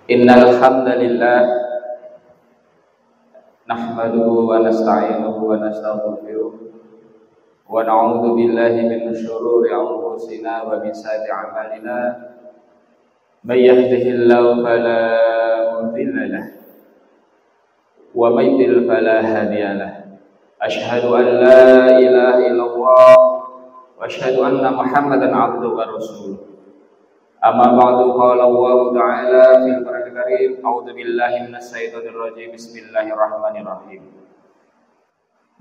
Innal hamdalillah nahmaduhu wa nasta'inuhu wa nastaghfiruh wa na'udzu billahi min shururi anfusina wa min sayyiati a'malina may yahdihillahu fala mudilla lahu wa may yudlil fala hadiya lahu asyhadu an la ilaha illallah wa asyhadu anna muhammadan 'abduhu wa rasuluh. Amma ba'du, qala Allah ta'ala fil Qur'anil Karim, a'udzu billahi minasy syaithanir rajim, bismillahirrahmanirrahim.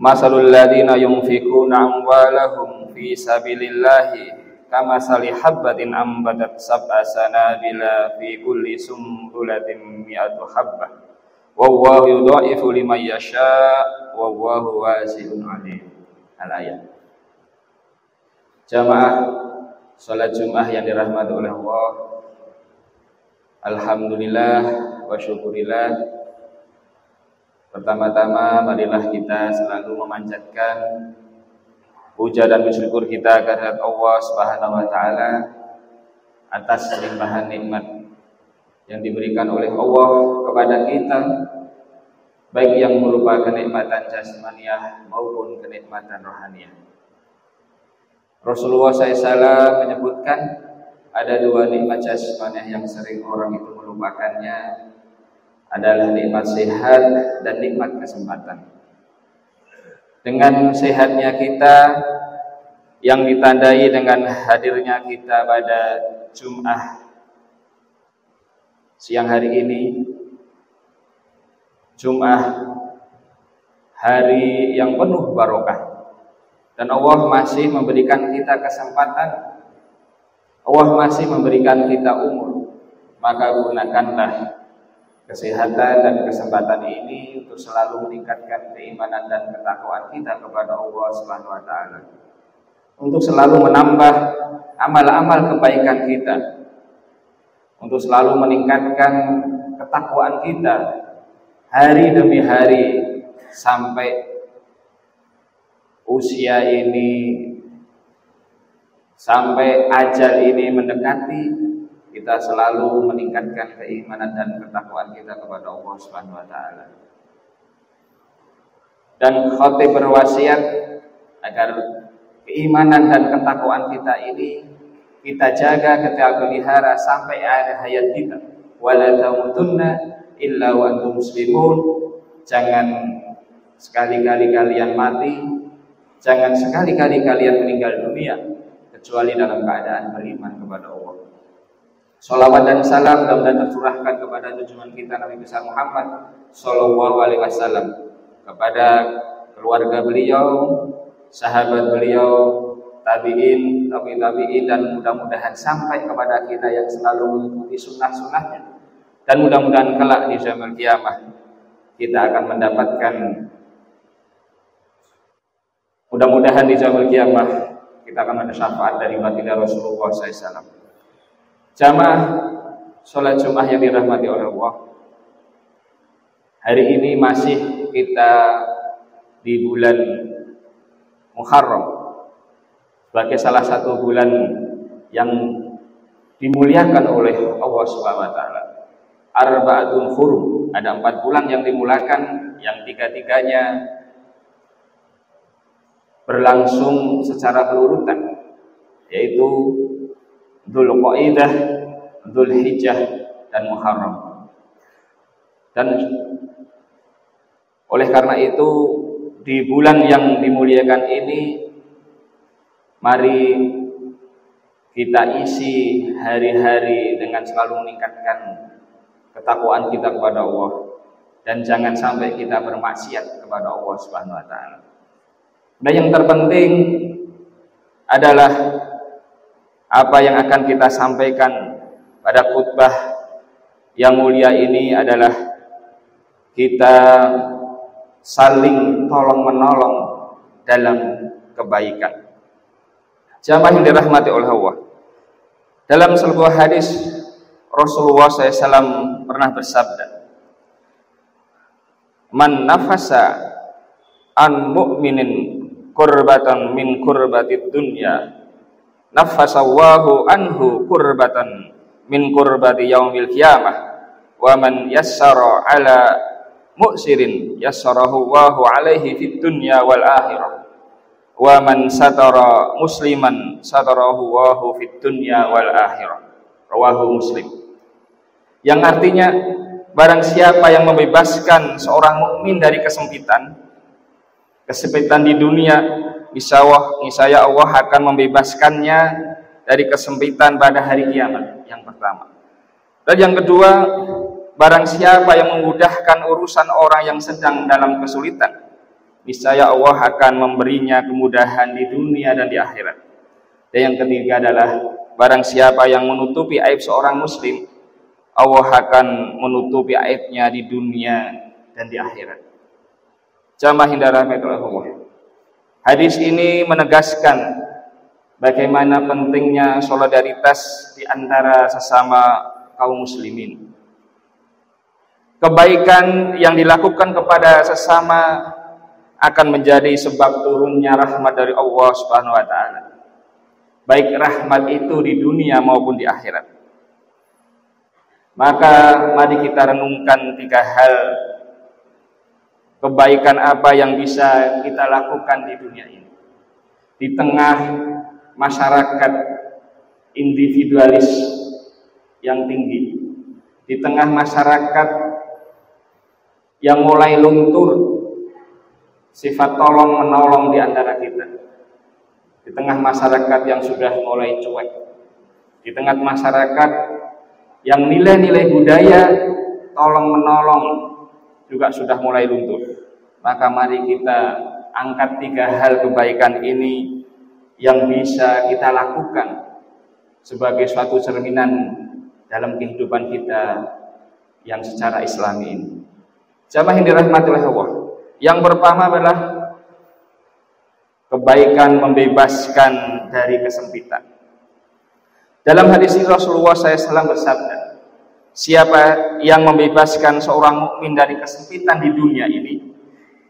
Masalul ladzina yunfikuna amwalahum fi sabilillahi kamasali habbatin ambatat sab'a sanabila fi kulli sumbulatin mi'atu habbah wallahu yudha'ifu liman yasha' wallahu wasi'un 'alim. Al-ayat. Jamaah salat Jumat yang dirahmati oleh Allah, alhamdulillah wa syukurillah. Pertama-tama marilah kita selalu memanjatkan puja dan bersyukur kita kehadirat Allah Subhanahu wa taala atas limpahan nikmat yang diberikan oleh Allah kepada kita, baik yang merupakan kenikmatan jasmaniah maupun kenikmatan rohaniah. Rasulullah SAW menyebutkan ada dua nikmat jasmaniah yang sering orang itu melupakannya, adalah nikmat sehat dan nikmat kesempatan. Dengan sehatnya kita yang ditandai dengan hadirnya kita pada Jumat siang hari ini, Jumat hari yang penuh barokah. Dan Allah masih memberikan kita kesempatan, Allah masih memberikan kita umur. Maka gunakanlah kesehatan dan kesempatan ini untuk selalu meningkatkan keimanan dan ketakwaan kita kepada Allah Subhanahu wa taala. Untuk selalu menambah amal-amal kebaikan kita. Untuk selalu meningkatkan ketakwaan kita hari demi hari sampai usia ini, sampai ajal ini mendekati, kita selalu meningkatkan keimanan dan ketakwaan kita kepada Allah Subhanahu wa taala. Dan khatib berwasiat agar keimanan dan ketakwaan kita ini kita jaga, kita pelihara sampai akhir hayat kita. Wala tamutunna illa wa antum muslimun. Jangan sekali-kali kalian mati, jangan sekali-kali kalian meninggal dunia kecuali dalam keadaan beriman kepada Allah. Shalawat dan salam mudah-mudahan tercurahkan kepada junjungan kita Nabi besar Muhammad sallallahu alaihi wasallam, kepada keluarga beliau, sahabat beliau, tabi'in, tabi'in, dan mudah-mudahan sampai kepada kita yang selalu mengikuti sunnah-sunnahnya. Dan mudah-mudahan kelak di zaman kiamah kita akan mendapatkan, mudah-mudahan di zaman kiamah kita akan mendapat syafaat dari baginda Rasulullah SAW. Jamaah sholat Jumat yang dirahmati oleh Allah, hari ini masih kita di bulan Muharram, sebagai salah satu bulan yang dimuliakan oleh Allah Subhanahu wa taala. Arba'atun hurum, ada 4 bulan yang dimuliakan, yang tiga-tiganya berlangsung secara berurutan, yaitu Dzulqa'dah, Dzulhijjah, dan Muharram. Dan oleh karena itu di bulan yang dimuliakan ini, mari kita isi hari-hari dengan selalu meningkatkan ketakwaan kita kepada Allah, dan jangan sampai kita bermaksiat kepada Allah Subhanahu wa taala. Dan yang terpenting adalah apa yang akan kita sampaikan pada khutbah yang mulia ini adalah kita saling tolong-menolong dalam kebaikan. Jamaah yang dirahmati oleh Allah, dalam sebuah hadis Rasulullah SAW pernah bersabda, "Man nafasa an mu'minin kurbatan min kurbatid dunya, nafasallahu anhu kurbatan min kurbati yaumil qiyamah." wa man yassara ala mu'sirin yassarahu Allahu alaihi fid dunya wal akhirah wa man satara musliman satarahu Allahu fid dunya wal akhirah. Rawahu Muslim. Yang artinya barang siapa yang membebaskan seorang mukmin dari kesempitan di dunia, niscaya Allah akan membebaskannya dari kesempitan pada hari kiamat. Yang pertama. Dan yang kedua, barang siapa yang memudahkan urusan orang yang sedang dalam kesulitan, niscaya Allah akan memberinya kemudahan di dunia dan di akhirat. Dan yang ketiga adalah barang siapa yang menutupi aib seorang muslim, Allah akan menutupi aibnya di dunia dan di akhirat. Jamaah yang dirahmati Allah. Hadis ini menegaskan bagaimana pentingnya solidaritas di antara sesama kaum muslimin. Kebaikan yang dilakukan kepada sesama akan menjadi sebab turunnya rahmat dari Allah Subhanahu wa taala. Baik rahmat itu di dunia maupun di akhirat. Maka mari kita renungkan 3 hal kebaikan apa yang bisa kita lakukan di dunia ini. Di tengah masyarakat individualis yang tinggi, di tengah masyarakat yang mulai luntur sifat tolong menolong di antara kita, di tengah masyarakat yang sudah mulai cuek, di tengah masyarakat yang nilai-nilai budaya tolong menolong juga sudah mulai luntur. Maka mari kita angkat 3 hal kebaikan ini yang bisa kita lakukan sebagai suatu cerminan dalam kehidupan kita yang secara Islami ini. Jamaah yang dirahmati oleh Allah. Yang pertama adalah kebaikan membebaskan dari kesempitan. Dalam hadis ini Rasulullah SAW bersabda, siapa yang membebaskan seorang mukmin dari kesempitan di dunia ini,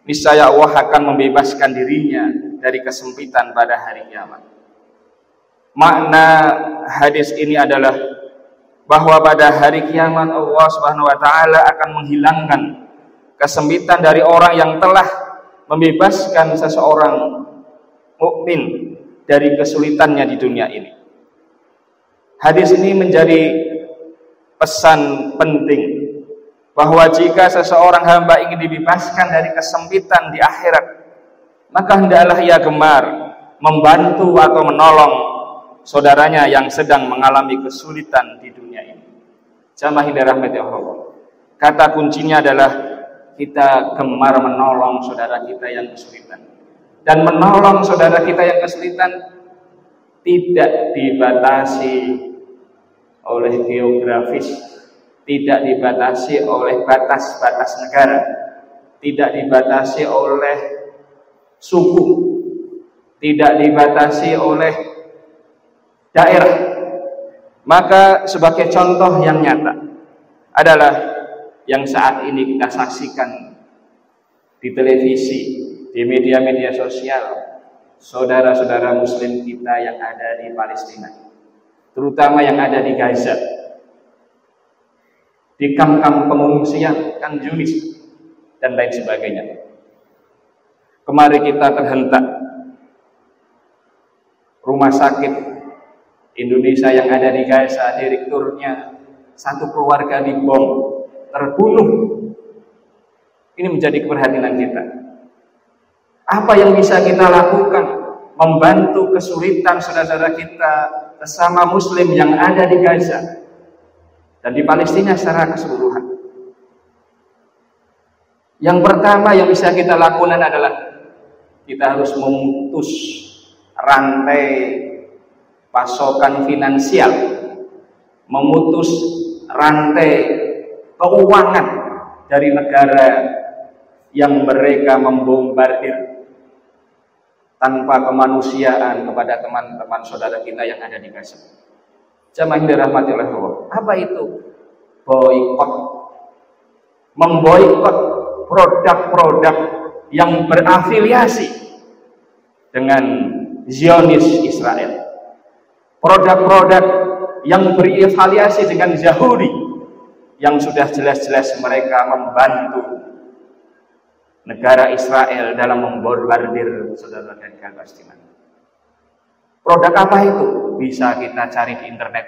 niscaya Allah akan membebaskan dirinya dari kesempitan pada hari kiamat. Makna hadis ini adalah bahwa pada hari kiamat Allah Subhanahu wa taala akan menghilangkan kesempitan dari orang yang telah membebaskan seseorang mukmin dari kesulitannya di dunia ini. Hadis ini menjadi pesan penting bahwa jika seseorang hamba ingin dibebaskan dari kesempitan di akhirat, maka hendaklah ia gemar membantu atau menolong saudaranya yang sedang mengalami kesulitan di dunia ini. Jamaah yang dirahmati Allah. Kata kuncinya adalah kita gemar menolong saudara kita yang kesulitan. Dan menolong saudara kita yang kesulitan tidak dibatasi oleh geografis, tidak dibatasi oleh batas-batas negara, tidak dibatasi oleh suku, tidak dibatasi oleh daerah. Maka sebagai contoh yang nyata adalah yang saat ini kita saksikan di televisi, di media-media sosial, saudara-saudara muslim kita yang ada di Palestina, terutama yang ada di Gaza, di kamp-kamp pengungsian, Khan Yunis, dan lain sebagainya. Kemarin kita terhentak rumah sakit Indonesia yang ada di Gaza, direkturnya satu keluarga dibom, terbunuh. Ini menjadi keprihatinan kita. Apa yang bisa kita lakukan membantu kesulitan saudara-saudara kita sesama muslim yang ada di Gaza dan di Palestina secara keseluruhan? Yang pertama yang bisa kita lakukan adalah kita harus memutus rantai pasokan finansial, memutus rantai keuangan dari negara yang mereka membombardir tanpa kemanusiaan kepada teman-teman saudara kita yang ada di Gaza. Jamaah yang dirahmati oleh Allah. Apa itu? Boikot. Memboikot produk-produk yang berafiliasi dengan Zionis Israel. Produk-produk yang berafiliasi dengan Yahudi, yang sudah jelas-jelas mereka membantu negara Israel dalam membombardir saudara dari Palestina. Produk apa itu? Bisa kita cari di internet.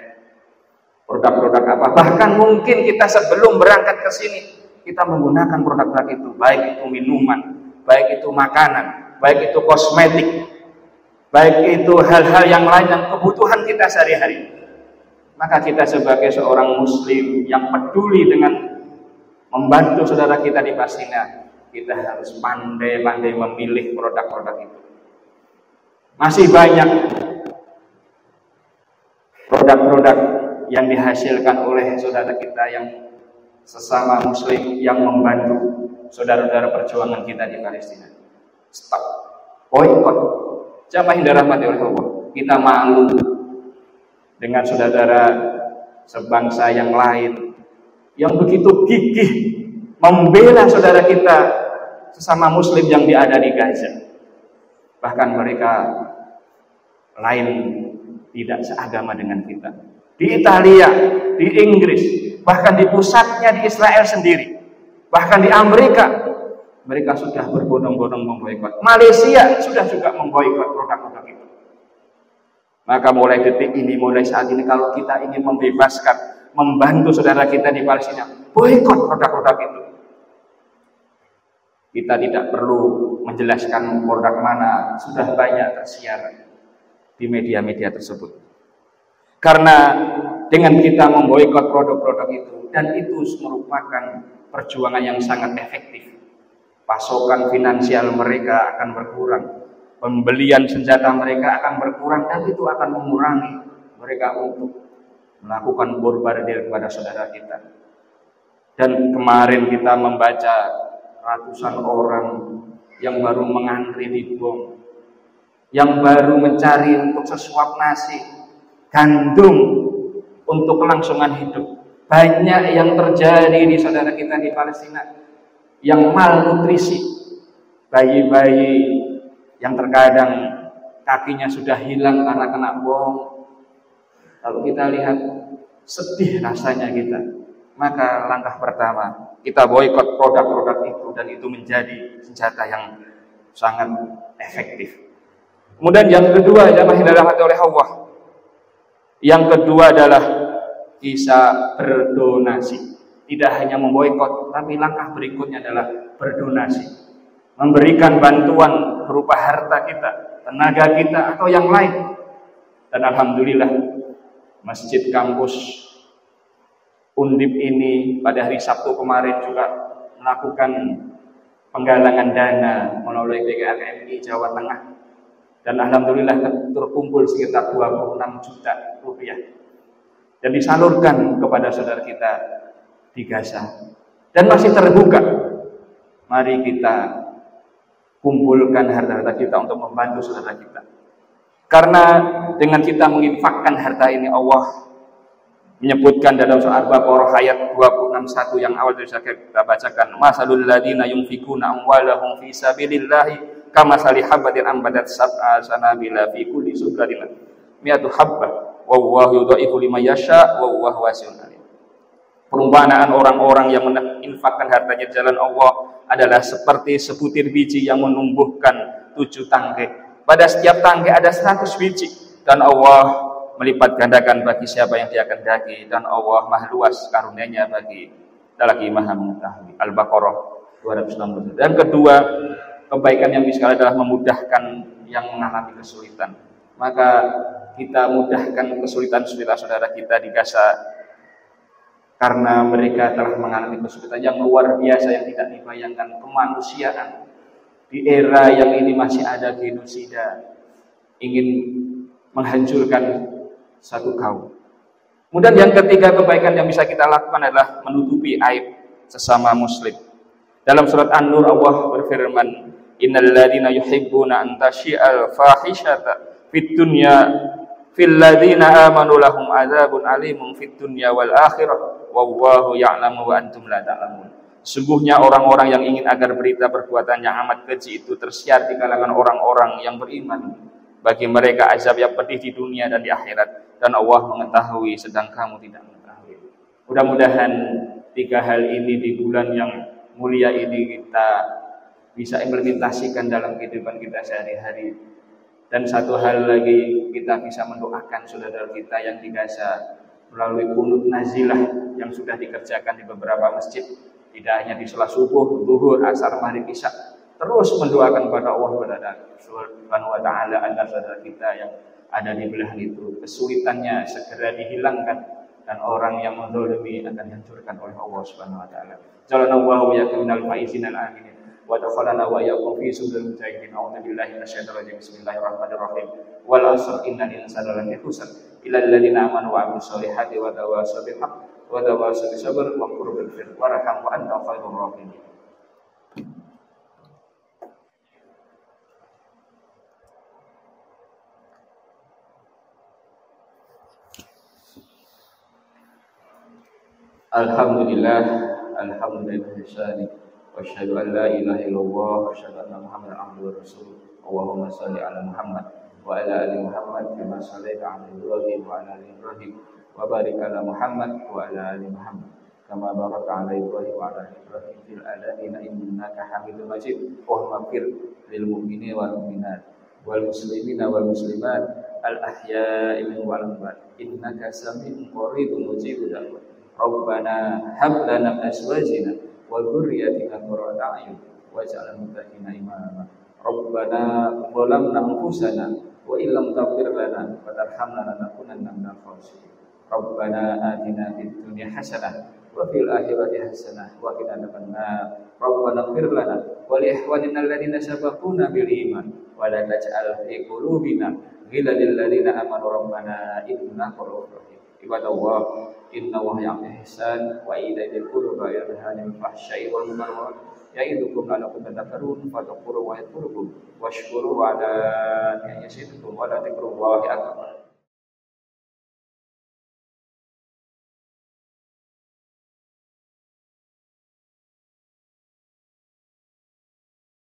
Produk-produk apa? Bahkan mungkin kita sebelum berangkat ke sini kita menggunakan produk-produk itu, baik itu minuman, baik itu makanan, baik itu kosmetik, baik itu hal-hal yang lain yang kebutuhan kita sehari-hari. Maka kita sebagai seorang muslim yang peduli dengan membantu saudara kita di Palestina, kita harus pandai-pandai memilih produk-produk itu. Masih banyak produk-produk yang dihasilkan oleh saudara kita yang sesama muslim yang membantu saudara-saudara perjuangan kita di Palestina. Stop. Boykot. Jamaah yang dirahmati oleh Allah. Kita malu dengan saudara sebangsa yang lain yang begitu gigih membela saudara kita sesama muslim yang ada di Gaza. Bahkan mereka lain tidak seagama dengan kita. Di Italia, di Inggris, bahkan di pusatnya di Israel sendiri, bahkan di Amerika, mereka sudah berbondong-bondong memboikot. Malaysia sudah juga memboikot produk-produk itu. Maka mulai detik ini, mulai saat ini, kalau kita ingin membebaskan, membantu saudara kita di Palestina, boikot produk-produk itu. Kita tidak perlu menjelaskan produk mana, sudah banyak tersiar di media-media tersebut. Karena dengan kita memboikot produk-produk itu, dan itu merupakan perjuangan yang sangat efektif. Pasokan finansial mereka akan berkurang, pembelian senjata mereka akan berkurang, dan itu akan mengurangi mereka untuk melakukan bombardir kepada saudara kita. Dan kemarin kita membaca ratusan orang yang baru mengantri di bom, yang baru mencari untuk sesuap nasi, gandum untuk kelangsungan hidup. Banyak yang terjadi di saudara kita di Palestina yang malnutrisi, bayi-bayi yang terkadang kakinya sudah hilang karena kena bom. Kalau kita lihat, sedih rasanya kita. Maka langkah pertama, kita boikot produk-produk itu, dan itu menjadi senjata yang sangat efektif. Kemudian yang kedua, jamaah yang dirahmati oleh Allah, yang kedua adalah bisa berdonasi. Tidak hanya memboikot, tapi langkah berikutnya adalah berdonasi, memberikan bantuan berupa harta kita, tenaga kita, atau yang lain. Dan alhamdulillah, masjid kampus Undip ini pada hari Sabtu kemarin juga melakukan penggalangan dana melalui PKMI Jawa Tengah, dan alhamdulillah terkumpul sekitar 26 juta rupiah dan disalurkan kepada saudara kita di Gaza, dan masih terbuka. Mari kita kumpulkan harta-harta kita untuk membantu saudara kita, karena dengan kita menginfakkan harta ini, Allah menyebutkan dalam surah Al-Baqarah ayat 26:1 yang awal tadi kita bacakan, masalul ladina yunfikuna amwalahum fi sabilillahi kamasali habatin ambatat sab'a sanabila fi kulli subratin mi'atu habbah wallahu yudha'ifu liman yasha wallahu wasi'un alim. Perumpamaan orang-orang yang menginfakkan hartanya di jalan Allah adalah seperti sebutir biji yang menumbuhkan 7 tangkai. Pada setiap tangkai ada 100 biji, dan Allah melipat gandakan bagi siapa yang dia kehendaki, dan Allah Maha luas karunia-Nya bagi lagi Maha mengetahui. Al-Baqarah 260. Dan kedua, kebaikan yang bisa adalah memudahkan yang mengalami kesulitan. Maka kita mudahkan kesulitan-kesulitan saudara kita di Gaza, karena mereka telah mengalami kesulitan yang luar biasa yang tidak dibayangkan. Kemanusiaan di era yang ini masih ada genosida, ingin menghancurkan satu kaum. Kemudian yang ketiga, kebaikan yang bisa kita lakukan adalah menutupi aib sesama muslim. Dalam surat An-Nur Allah berfirman, innal ladzina yuhibbuna an tasyi'al fahishata fid dunya fil ladzina amanu lahum adzabun alimun fid dunya wal akhirah wallahu ya'lamu wa antum la ta'lamun. Sungguhnya orang-orang yang ingin agar berita perbuatan yang amat keji itu tersiar di kalangan orang-orang yang beriman, bagi mereka azab yang pedih di dunia dan di akhirat, dan Allah mengetahui sedang kamu tidak mengetahui. Mudah-mudahan tiga hal ini di bulan yang mulia ini kita bisa implementasikan dalam kehidupan kita sehari-hari. Dan satu hal lagi, kita bisa mendoakan saudara kita yang di Gaza melalui kunut nazilah yang sudah dikerjakan di beberapa masjid, tidak hanya di sholat subuh, zuhur, asar, maghrib, isya. Terus mendoakan kepada Allah Subhanahu wa taala agar saudara kita yang ada di belahan itu kesulitannya segera dihilangkan dan orang yang menzalimi akan dihancurkan oleh Allah Subhanahu wa taala. Jalanallahu wa iyyakum minal faizin al-aminin wa dakhalana wa iyyakum fi suduril mujahidin. A'udzu billahi minasyaitonir rajim. Bismillahirrahmanirrahim. Wal 'asr innal insana lafi khusr illa alladziina aamanu wa 'amilus solihati wa tawassaw bil haqq wa tawassaw bis sabr wa qur bil birri warham wa anta khairur rahimin. Alhamdulillah, alhamdulillah wa asyhadu an la ilaha illallah wa asyhadu anna Muhammadan abduhu wa rasuluh. Allahumma shalli ala Muhammad wa ala ali Muhammad kama shallaita ala Ibrahim wa ala ali Ibrahim wa barik ala Muhammad wa ala ali Muhammad kama barakta ala Ibrahim wa ala ali Ibrahim fil alamin innaka Hamidum Majid. Allahumma fir lil mu'minina wal mu'minat wal muslimina wal muslimat al ahya'i minhum wal amwat innaka sami'un qaribun mujibud da'wat. Rabbana hab lana min azwajina wa dhurriyyatina qurrata a'yun waj'alna lil muttaqina imama. Rabbana zalamna anfusana wa illam taghfir lana wa tarhamna lanakunanna minal khasirin. Rabbana atina fid dunya hasanah wa fil akhirati hasanah wa qina adzabannar. Rabbana ighfir lana wa li ikhwanina alladhina sabaquna bil iman wa la taj'al fi qulubina ghillan lil ladzina amanu rabbana innaka ra'ufur rahim. Ibadallah, inna wa ya'muru ihsan wa itaa'il qurba wa yanha 'anil fahsya'i wal munkar ya'idukum la'allakum tadhakkarun fadhkuru wa yadhkurukum washkuru 'ala ni'matihi yazidukum wa la dzikrullahi akbar.